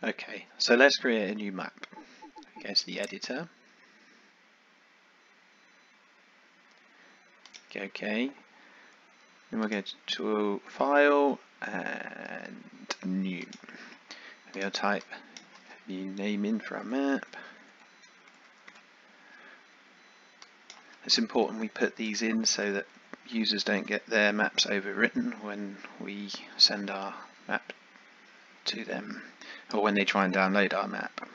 Okay, so let's create a new map. Go to the editor. Okay. Then we'll go to File and New. We'll type new name in for our map. It's important we put these in so that users don't get their maps overwritten when we send our map to them, or when they try and download our map.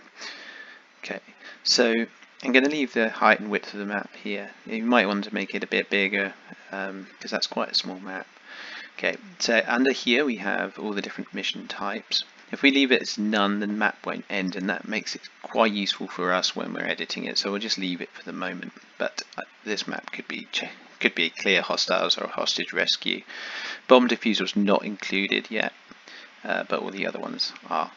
Okay, so I'm going to leave the height and width of the map here. You might want to make it a bit bigger because that's quite a small map. Okay, so under here we have all the different mission types. If we leave it as none, then the map won't end, and that makes it quite useful for us when we're editing it. So we'll just leave it for the moment. But this map could be clear hostiles or hostage rescue. Bomb diffuser is not included yet, but all the other ones are.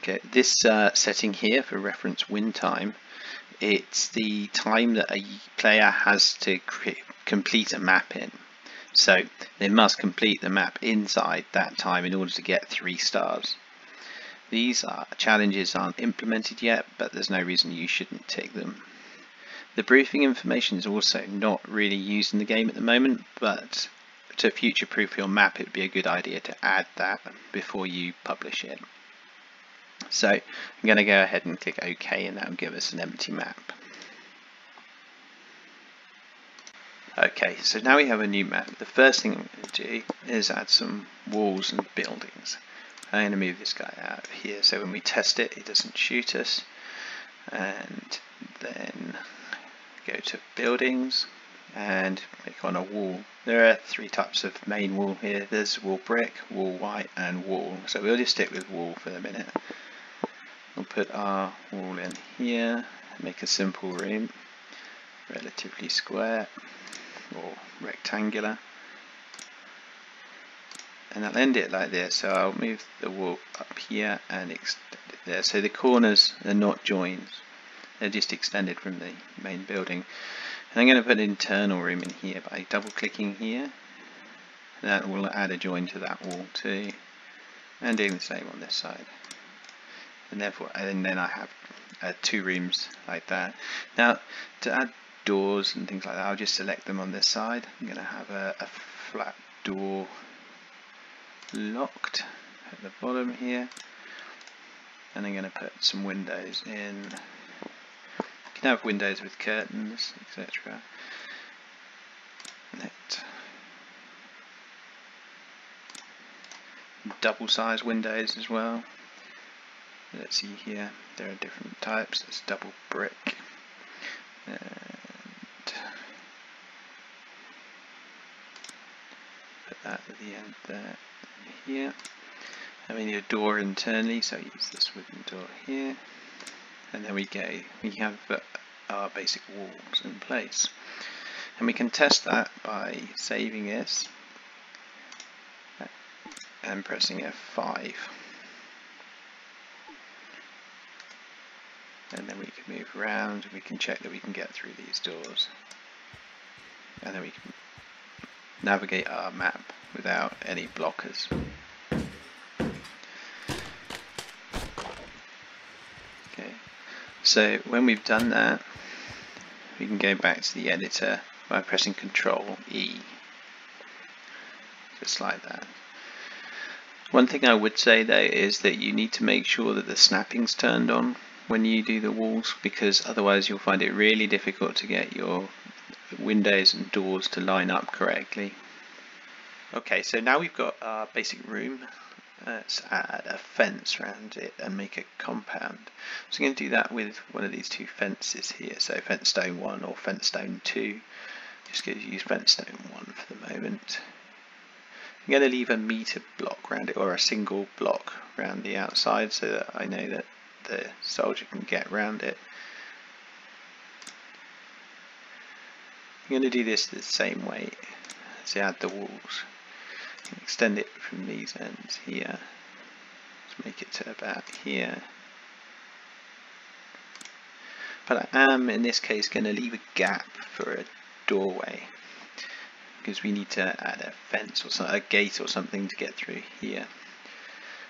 Okay, this setting here for reference win time, it's the time that a player has to complete a map in. So they must complete the map inside that time in order to get 3 stars. These challenges aren't implemented yet, but there's no reason you shouldn't take them. The briefing information is also not really used in the game at the moment, but to future-proof your map, it would be a good idea to add that before you publish it. So I'm going to go ahead and click OK, and that will give us an empty map. Okay, so now we have a new map. The first thing I'm going to do is add some walls and buildings. I'm going to move this guy out of here so when we test it, it doesn't shoot us. And then go to buildings and click on a wall. There are 3 types of main wall here. There's wall brick, wall white and wall. So we'll just stick with wall for the minute. We'll put our wall in here, make a simple room, relatively square or rectangular, and I'll end it like this. So I'll move the wall up here and extend it there. So the corners are not joins, they're just extended from the main building. And I'm going to put an internal room in here by double clicking here. That will add a join to that wall too, and doing the same on this side. And therefore, and then I have 2 rooms like that. Now to add doors and things like that, I'll just select them on this side. I'm going to have a flat door locked at the bottom here, and I'm going to put some windows in. You can have windows with curtains, etc. Double-sized windows as well. Let's see here, there are different types. There's double brick, and put that at the end there, here. And we need a door internally, so use this wooden door here. And then we have our basic walls in place. And we can test that by saving this and pressing F5. And then we can move around and we can check that we can get through these doors. And then we can navigate our map without any blockers. Okay, so when we've done that, we can go back to the editor by pressing Ctrl E, just like that. One thing I would say though is that you need to make sure that the snapping's turned on when you do the walls, because otherwise you'll find it really difficult to get your windows and doors to line up correctly. Okay, so now we've got our basic room. Let's add a fence around it and make a compound. So I'm going to do that with one of these 2 fences here, so fence stone 1 or fence stone 2. Just going to use fence stone 1 for the moment. I'm going to leave a meter block around it, or a single block around the outside, so that I know that the soldier can get around it. I'm going to do this the same way as I add the walls. Extend it from these ends here. Let's make it to about here. But I am in this case going to leave a gap for a doorway, because we need to add a fence or a gate or something to get through here.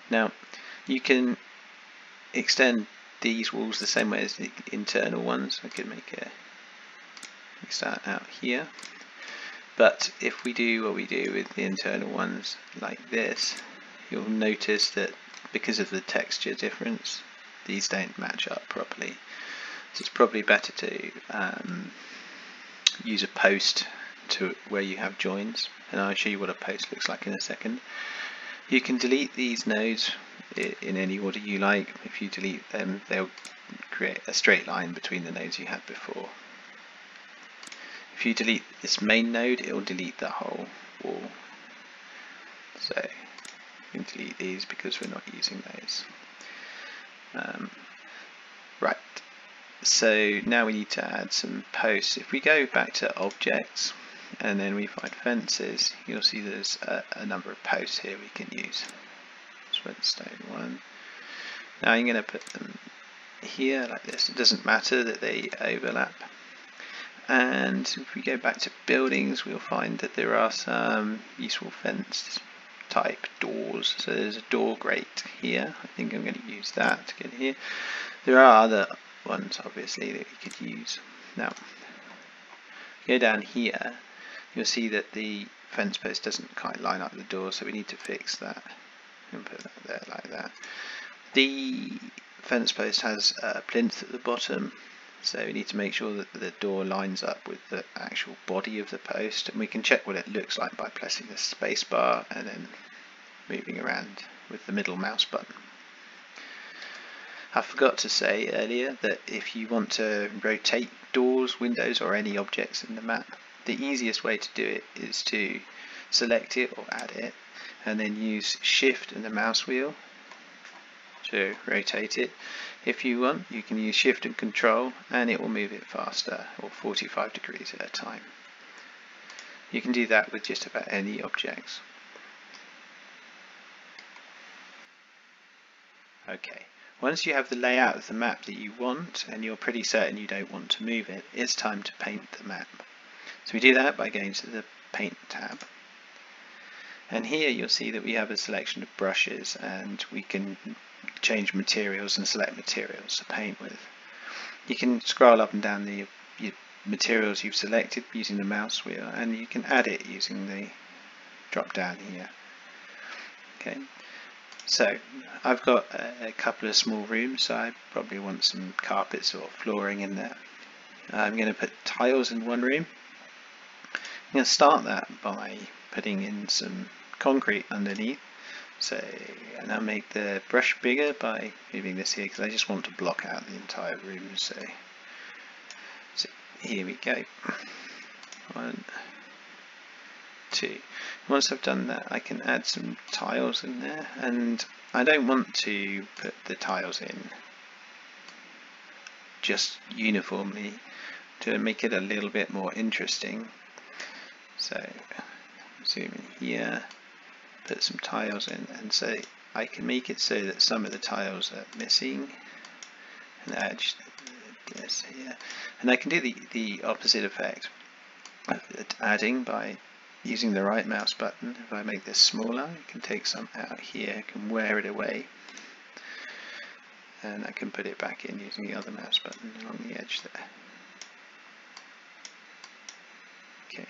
Now You can extend these walls the same way as the internal ones. I could make start out here, but if we do what we do with the internal ones like this, you'll notice that because of the texture difference, these don't match up properly. So it's probably better to use a post to where you have joins, and I'll show you what a post looks like in a second. You can delete these nodes in any order you like. If you delete them, they'll create a straight line between the nodes you had before. If you delete this main node, it will delete the whole wall. So you can delete these because we're not using those. Right, so now we need to add some posts. If we go back to objects and then we find fences, you'll see there's a number of posts here we can use. Redstone one. Now I'm going to put them here like this. It doesn't matter that they overlap. And if we go back to buildings, we'll find that there are some useful fence type doors. So there's a door grate here. I think I'm going to use that to get here. There are other ones obviously that we could use. Now go down here, you'll see that the fence post doesn't quite line up the door, so we need to fix that and put that there like that. The fence post has a plinth at the bottom, so we need to make sure that the door lines up with the actual body of the post, and we can check what it looks like by pressing the space bar and then moving around with the middle mouse button. I forgot to say earlier that if you want to rotate doors, windows or any objects in the map, the easiest way to do it is to select it or add it and then use Shift and the mouse wheel to rotate it. If you want, you can use Shift and Control and it will move it faster, or 45 degrees at a time. You can do that with just about any objects. Okay, once you have the layout of the map that you want and you're pretty certain you don't want to move it, it's time to paint the map. So we do that by going to the Paint tab. And here you'll see that we have a selection of brushes and we can change materials and select materials to paint with. You can scroll up and down the materials you've selected using the mouse wheel, and you can add it using the drop down here. Okay, so I've got a couple of small rooms, so I probably want some carpets or flooring in there. I'm going to put tiles in one room. I'm going to start that by putting in some concrete underneath. So, and I'll make the brush bigger by moving this here because I just want to block out the entire room. So here we go. 1, 2. Once I've done that, I can add some tiles in there, and I don't want to put the tiles in just uniformly to make it a little bit more interesting. So zoom in here, put some tiles in, and so I can make it so that some of the tiles are missing, and add this here. And I can do the opposite effect of adding by using the right mouse button. If I make this smaller, I can take some out here, I can wear it away, and I can put it back in using the other mouse button along the edge there. Okay,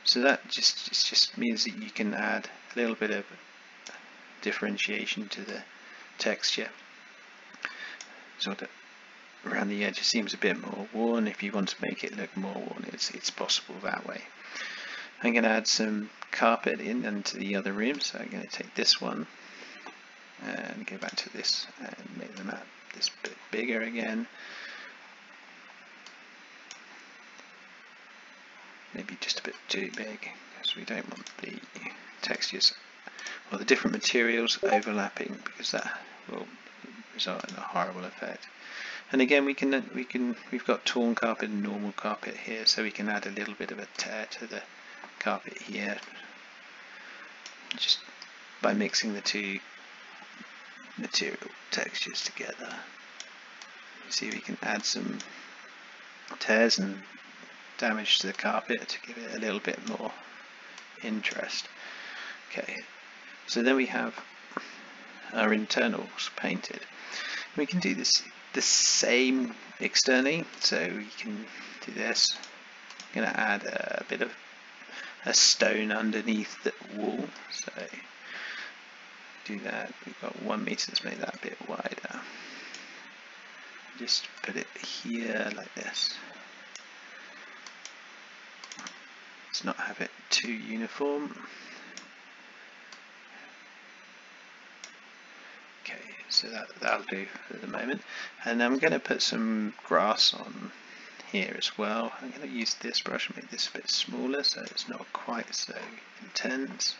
so that just means that you can add a little bit of differentiation to the texture. So that around the edge it seems a bit more worn. If you want to make it look more worn, it's possible that way. I'm going to add some carpet into the other room, so I'm going to take this one and go back to this and make the map this bit bigger again. Maybe just a bit too big, because we don't want the textures or the different materials overlapping, because that will result in a horrible effect. And again, we've got torn carpet and normal carpet here, so we can add a little bit of a tear to the carpet here, just by mixing the two material textures together. You see, we can add some tears and damage to the carpet to give it a little bit more interest. Okay, so then we have our internals painted. We can do this the same externally, so we can do this. I'm going to add a bit of a stone underneath the wall, so do that. We've got 1 meter, let's make that a bit wider. Just put it here like this. Let's not have it too uniform. Okay, so that'll do for the moment. And I'm going to put some grass on here as well. I'm going to use this brush and make this a bit smaller so it's not quite so intense.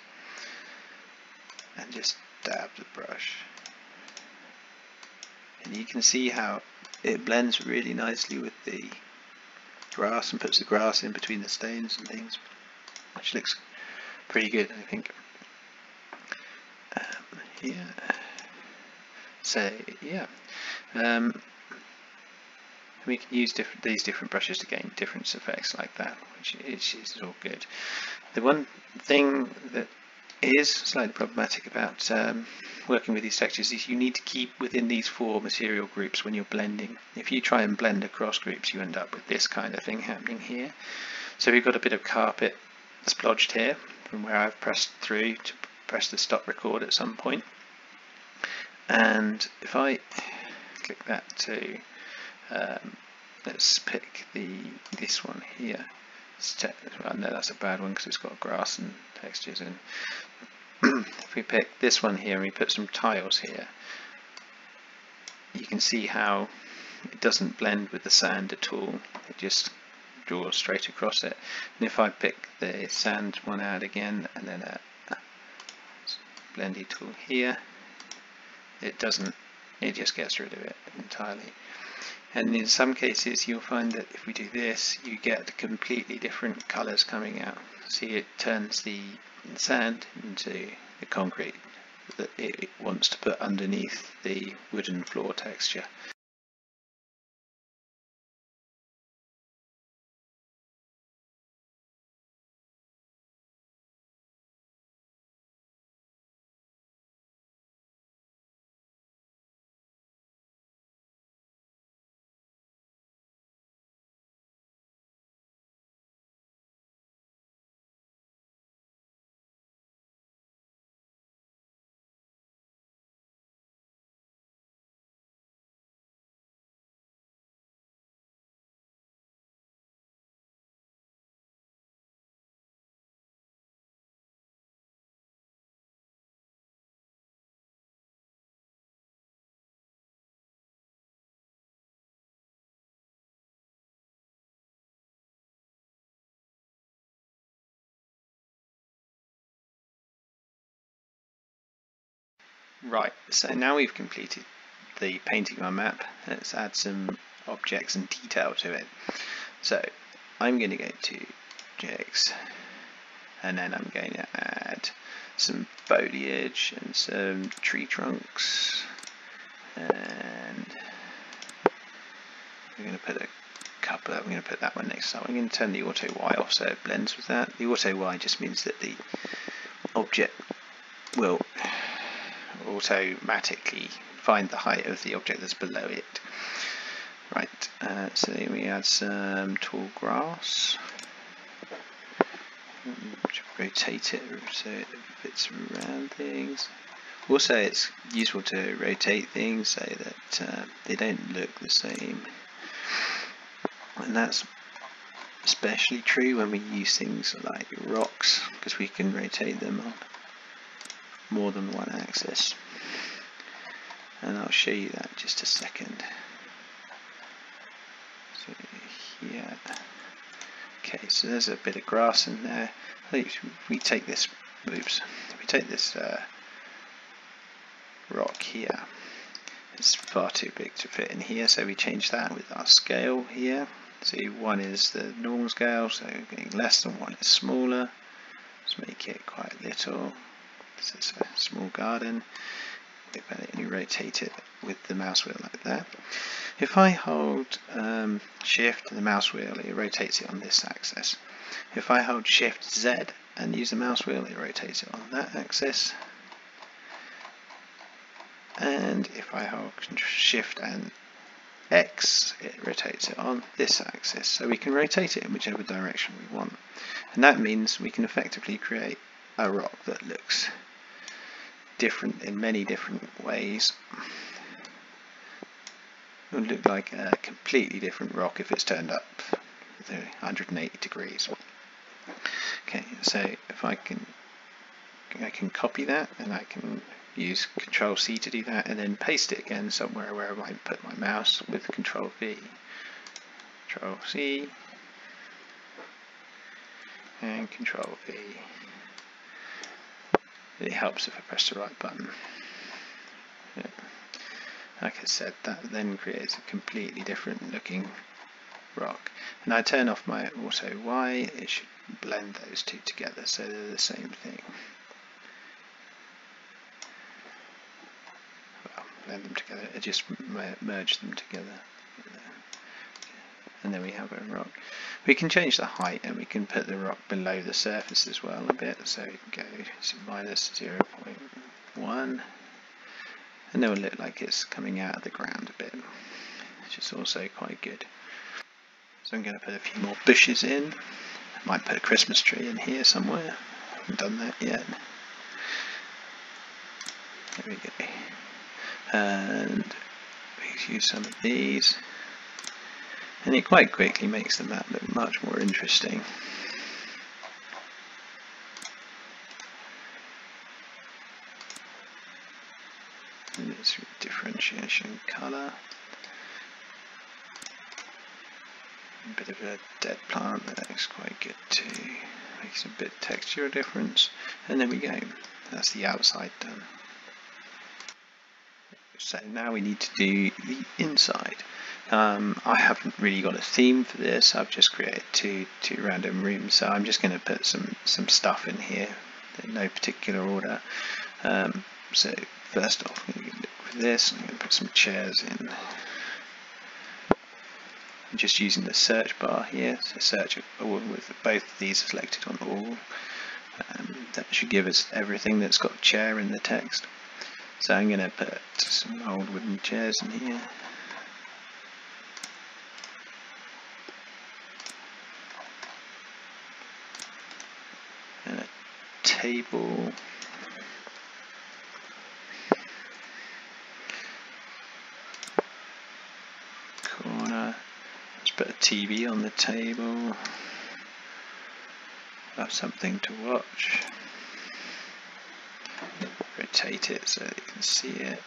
And just dab the brush. And you can see how it blends really nicely with the grass and puts the grass in between the stones and things, which looks pretty good, I think. Here. So yeah, we can use these different brushes to gain different effects like that, which is all good. The one thing that is slightly problematic about working with these textures is you need to keep within these 4 material groups when you're blending. If you try and blend across groups, you end up with this kind of thing happening here. So we've got a bit of carpet splodged here from where I've pressed through to press the stop record at some point. And if I click that too, let's pick this one here. Well, no, that's a bad one because it's got grass and textures in. If we pick this one here and we put some tiles here, you can see how it doesn't blend with the sand at all. It just draws straight across it. And if I pick the sand one out again and then a blendy tool here, it doesn't. It just gets rid of it entirely. And in some cases you'll find that if we do this, you get completely different colours coming out. See, it turns the sand into the concrete that it wants to put underneath the wooden floor texture. Right, so now we've completed the painting of our map. Let's add some objects and detail to it. So I'm going to go to objects, and then I'm going to add some foliage and some tree trunks, and we're going to put a couple. I'm going to put that one next time. I'm going to turn the auto Y off so it blends with that. The auto Y just means that the object will automatically find the height of the object that's below it. Right, so we add some tall grass. Rotate it so it fits around things. Also, it's useful to rotate things so that they don't look the same. And that's especially true when we use things like rocks, because we can rotate them on more than one axis. And I'll show you that in just a second. So here, okay, so there's a bit of grass in there. If we take this, if we take this rock here, it's far too big to fit in here, so we change that with our scale here. So 1 is the normal scale, so getting less than 1 is smaller. Let's make it quite little. This is a small garden. And you rotate it with the mouse wheel like that. If I hold Shift and the mouse wheel, it rotates it on this axis. If I hold Shift Z and use the mouse wheel, it rotates it on that axis. and if I hold Shift and X, it rotates it on this axis, so we can rotate it in whichever direction we want, and that means we can effectively create a rock that looks different in many different ways. It would look like a completely different rock if it's turned up 180 degrees. Okay, so if I can copy that, and I can use Control C to do that, and then paste it again somewhere where I might put my mouse with Control V, Control C, and Control V. It helps if I press the right button. Yeah. Like I said, that then creates a completely different looking rock. And I turn off my Auto Y, it should blend those two together so they're the same thing. Well, blend them together, just merge them together. And then we have a rock. We can change the height, and we can put the rock below the surface as well a bit, so we can go to minus 0.1, and it will look like it's coming out of the ground a bit, which is also quite good. So I'm going to put a few more bushes in. I might put a Christmas tree in here somewhere. I haven't done that yet. There we go. And we use some of these. And it quite quickly makes the map look much more interesting. And it's differentiation colour. A bit of a dead plant, that looks quite good too. Makes a bit of texture difference. And there we go. That's the outside done. So now we need to do the inside. I haven't really got a theme for this. I've just created two random rooms, so I'm just going to put some stuff in here in no particular order. So first off, I'm going to look for this. I'm going to put some chairs in. I'm just using the search bar here, so search all with both of these selected on all. That should give us everything that's got chair in the text. So I'm going to put some old wooden chairs in here. And a table. Corner. Let's put a TV on the table. Have something to watch. Rotate it so that you can see it.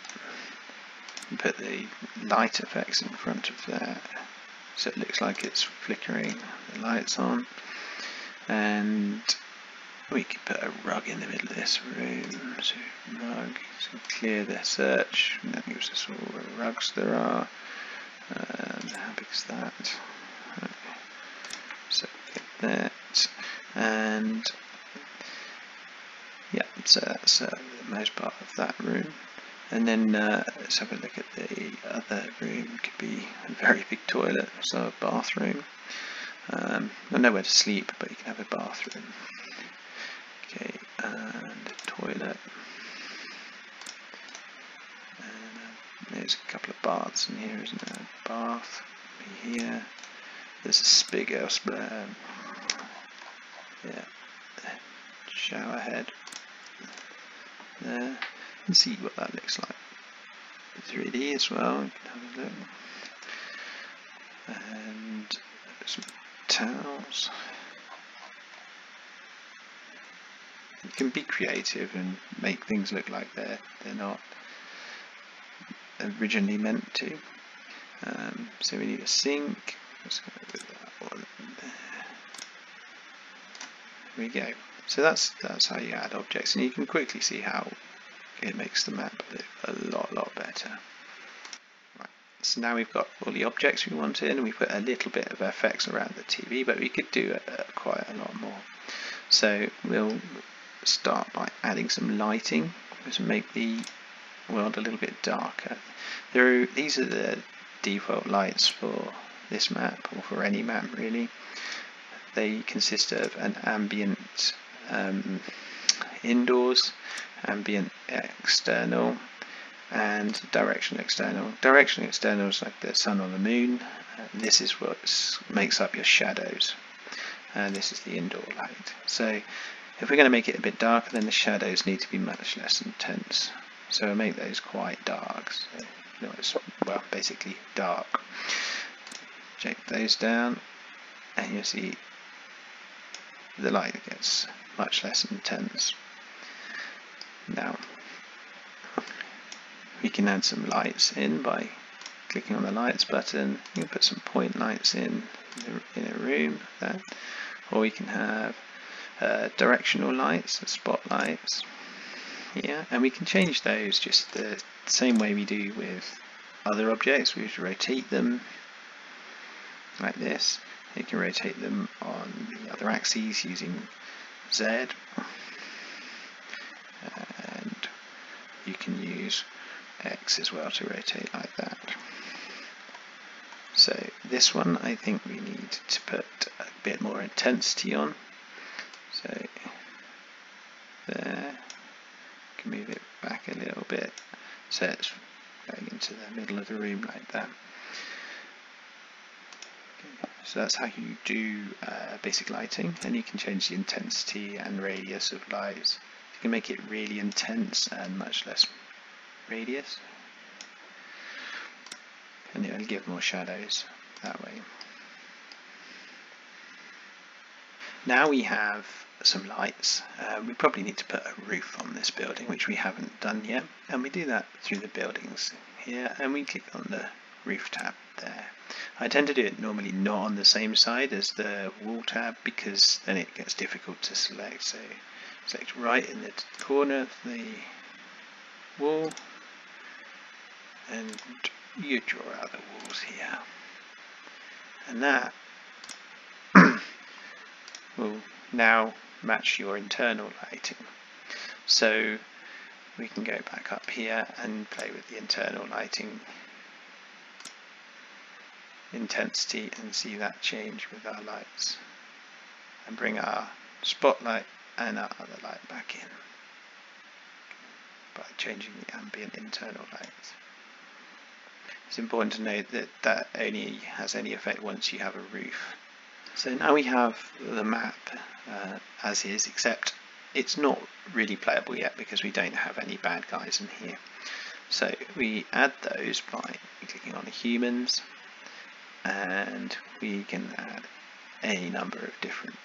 And put the light effects in front of that so it looks like it's flickering the lights on. And we could put a rug in the middle of this room. So rug, so clear the search, and that gives us all the rugs there are. How big is that? Okay. So get that, and yeah, so that's the most part of that room. And then let's have a look at the other room. It could be a very big toilet, so a bathroom. Nowhere to sleep, but you can have a bathroom. Okay, and a toilet. And there's a couple of baths in here, isn't there? A bath here. There's a spig elsewhere. Yeah, shower head there. And see what that looks like. 3D as well. You can have a look. And some towels. You can be creative and make things look like they're not originally meant to. So we need a sink. Let's go with that one there. There we go. So that's how you add objects, and you can quickly see how it makes the map look a lot better. Right. So now we've got all the objects we want in, and we put a little bit of effects around the TV, but we could do quite a lot more. So we'll start by adding some lighting to make the world a little bit darker. These are the default lights for this map, or for any map really. They consist of an ambient indoors, ambient external, and direction external. Direction external is like the sun or the moon. This is what makes up your shadows, and this is the indoor light. So if we're going to make it a bit darker, then the shadows need to be much less intense. So we'll make those quite dark. So, it's, well, basically dark. Check those down, and you'll see the light gets much less intense. Now we can add some lights in by clicking on the lights button. You can put some point lights in a room like that, or we can have directional lights, spotlights. Yeah, and we can change those just the same way we do with other objects. We just rotate them like this. You can rotate them on the other axes using Z, and you can use X as well to rotate like that. So this one I think we need to put a bit more intensity on. So there, you can move it back a little bit so it's going into the middle of the room like that. So that's how you do basic lighting, and you can change the intensity and radius of lights. You can make it really intense and much less radius, and it'll give more shadows that way. Now we have some lights. We probably need to put a roof on this building, which we haven't done yet, and we do that through the buildings here, and we click on the roof tab there. I tend to do it normally not on the same side as the wall tab, because then it gets difficult to select. So select right in the corner of the wall, and you draw out the walls here, and that will now match your internal lighting. So we can go back up here and play with the internal lighting intensity and see that change with our lights, and bring our spotlight and our other light back in by changing the ambient internal lights. It's important to note that that only has any effect once you have a roof. So now we have the map as is, except it's not really playable yet because we don't have any bad guys in here. So we add those by clicking on the humans, and we can add any number of different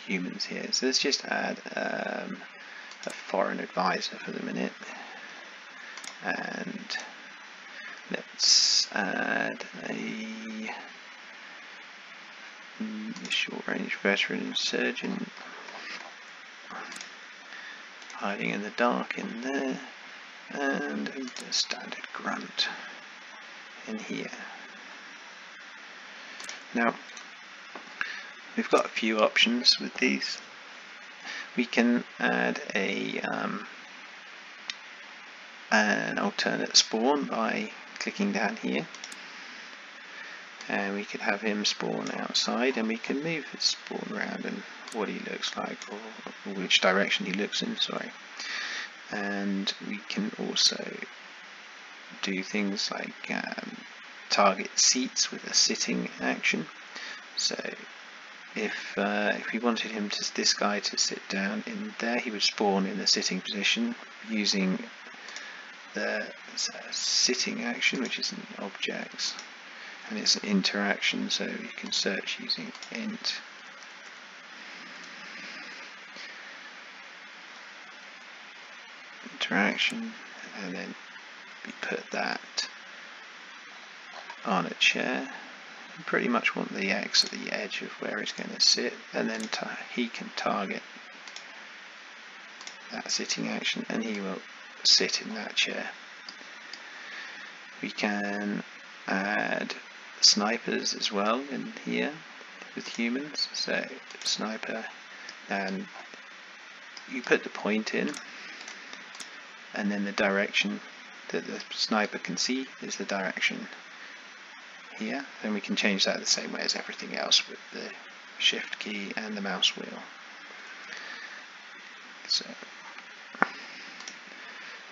humans here. So let's just add a foreign advisor for the minute, and let's add a short range veteran insurgent hiding in the dark in there, and a standard grunt in here. Now we've got a few options with these. We can add an alternate spawn by clicking down here, and we could have him spawn outside, and we can move his spawn around and what he looks like, or which direction he looks in, sorry. And we can also do things like target seats with a sitting action. So if we wanted this guy to sit down in there, he would spawn in the sitting position using the sitting action, which is in objects, and it's an interaction, so you can search using int. Interaction, and then we put that on a chair. We pretty much want the X at the edge of where it's going to sit, and then he can target that sitting action and he will sit in that chair. We can add snipers as well in here with humans. So sniper, and you put the point in, and then the direction that the sniper can see is the direction here, and we can change that the same way as everything else with the shift key and the mouse wheel. So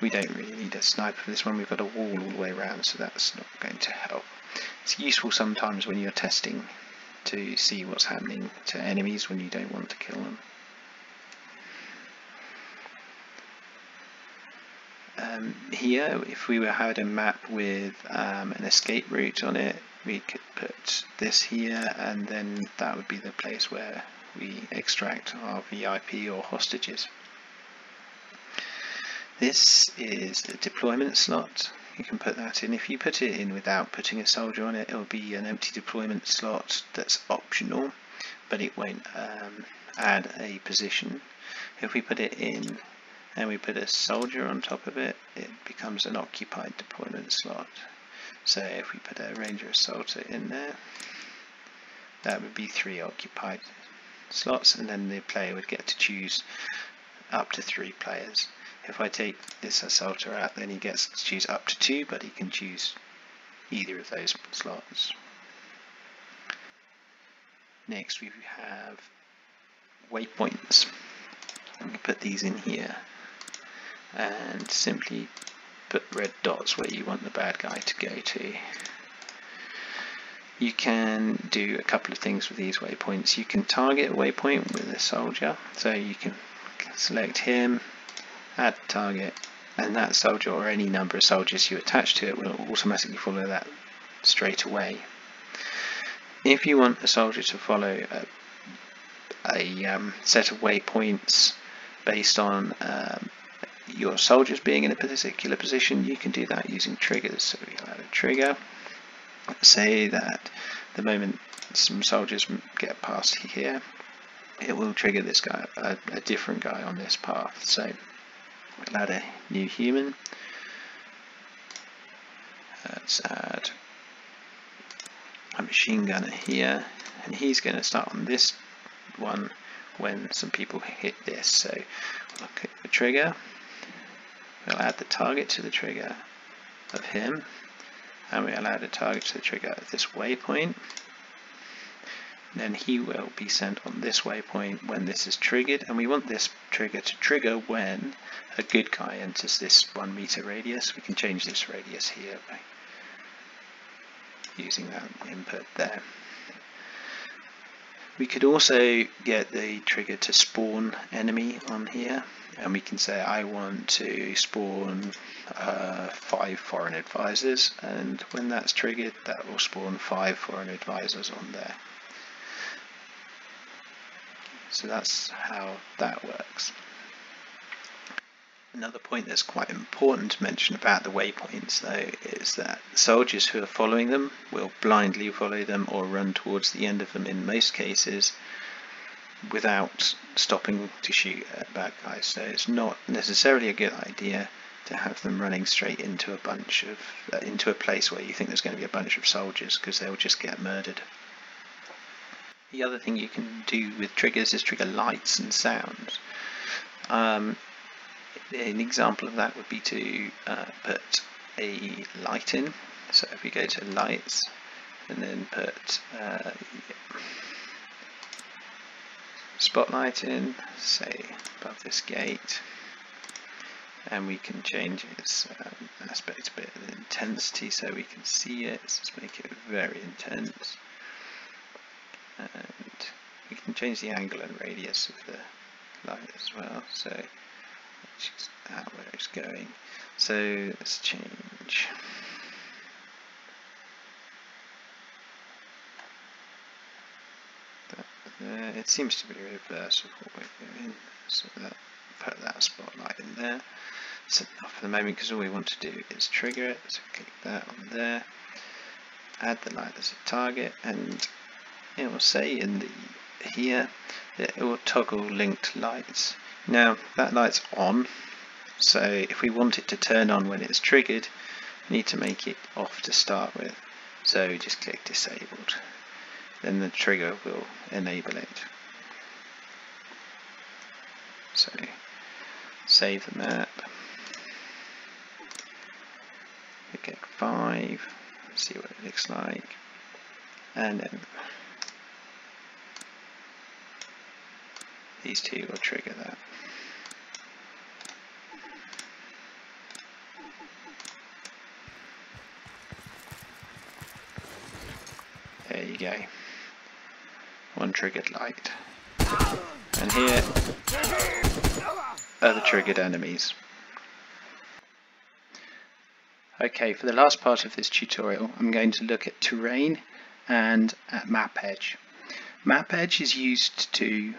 we don't really need a sniper for this one. We've got a wall all the way around, so that's not going to help. It's useful sometimes when you're testing to see what's happening to enemies when you don't want to kill them. Here, if we had a map with an escape route on it, we could put this here, and then that would be the place where we extract our VIP or hostages. This is the deployment slot. You can put that in. If you put it in without putting a soldier on it, it'll be an empty deployment slot that's optional, but it won't add a position. If we put it in and we put a soldier on top of it, it becomes an occupied deployment slot. So if we put a ranger assaulter in there, that would be 3 occupied slots, and then the player would get to choose up to 3 players. If I take this assaulter out, then he gets to choose up to 2, but he can choose either of those slots. Next we have waypoints. I'm going to put these in here and simply put red dots where you want the bad guy to go to. You can do a couple of things with these waypoints. You can target a waypoint with a soldier, so you can select him, add target, and that soldier or any number of soldiers you attach to it will automatically follow that straight away. If you want a soldier to follow a set of waypoints based on your soldiers being in a particular position, you can do that using triggers. So we'll add a trigger. Say that the moment some soldiers get past here, it will trigger this guy, a different guy on this path. So we'll add a new human. Let's add a machine gunner here, and he's going to start on this one when some people hit this. So we'll click the trigger, we'll add the target to the trigger of him, and we'll add a target to the trigger of this waypoint. Then he will be sent on this waypoint when this is triggered, and we want this trigger to trigger when a good guy enters this 1 meter radius. We can change this radius here by using that input there. We could also get the trigger to spawn enemy on here, and we can say I want to spawn 5 foreign advisors, and when that's triggered that will spawn 5 foreign advisors on there. So that's how that works. Another point that's quite important to mention about the waypoints though is that soldiers who are following them will blindly follow them or run towards the end of them in most cases without stopping to shoot at bad guys. So it's not necessarily a good idea to have them running straight into a bunch of into a place where you think there's going to be a bunch of soldiers, because they'll just get murdered. The other thing you can do with triggers is trigger lights and sounds. An example of that would be to put a light in. So if we go to lights and then put spotlight in, say above this gate, and we can change its aspect a bit of intensity so we can see it. Let's just make it very intense. And we can change the angle and radius of the light as well, so that's where it's going. So let's change that there. It seems to be the reverse of what we're doing, so put that spotlight in there. That's enough for the moment, because all we want to do is trigger it. So click that on there, add the light as a target, and it will say in the here that it will toggle linked lights. Now that light's on, so if we want it to turn on when it's triggered, we need to make it off to start with. So just click disabled, then the trigger will enable it. So save the map, we get 5, see what it looks like, and then these two will trigger that. go. One triggered light. And here are the triggered enemies. Okay, for the last part of this tutorial I'm going to look at terrain and at map edge. Map edge is used to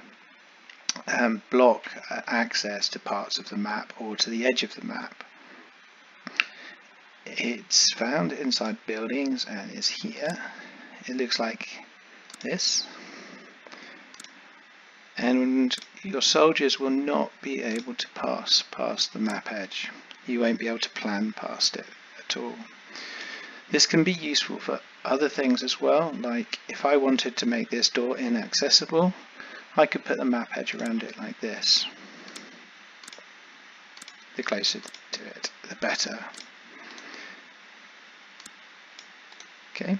block access to parts of the map or to the edge of the map. It's found inside buildings and is here. It looks like this. And your soldiers will not be able to pass past the map edge. You won't be able to plan past it at all. This can be useful for other things as well, like if I wanted to make this door inaccessible, I could put the map edge around it like this. The closer to it, the better. Okay,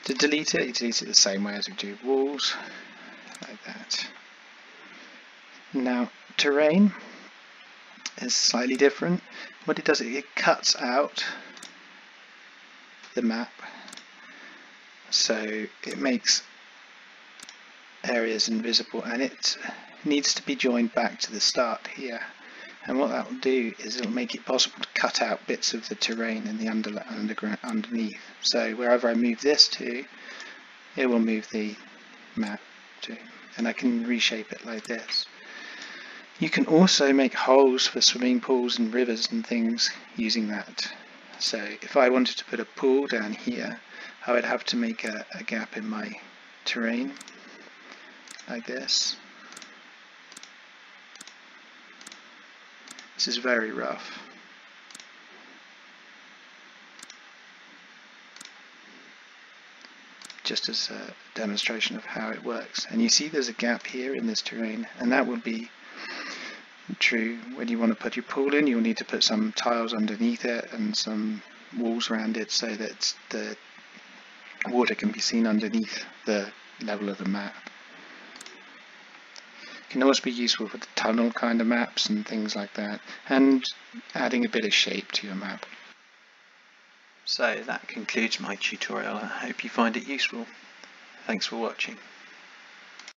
to delete it, you delete it the same way as we do walls, like that. Now, terrain is slightly different. What it does, it cuts out the map, so it makes areas invisible, and it needs to be joined back to the start here. And what that will do is it will make it possible to cut out bits of the terrain in the underground underneath. So wherever I move this to, it will move the map to, and I can reshape it like this. You can also make holes for swimming pools and rivers and things using that. So if I wanted to put a pool down here, I would have to make a gap in my terrain like this. This is very rough. Just as a demonstration of how it works. And you see there's a gap here in this terrain, and that will be true when you want to put your pool in. You'll need to put some tiles underneath it and some walls around it so that the water can be seen underneath the level of the map. It can also be useful for the tunnel kind of maps and things like that, and adding a bit of shape to your map. So that concludes my tutorial. I hope you find it useful. Thanks for watching.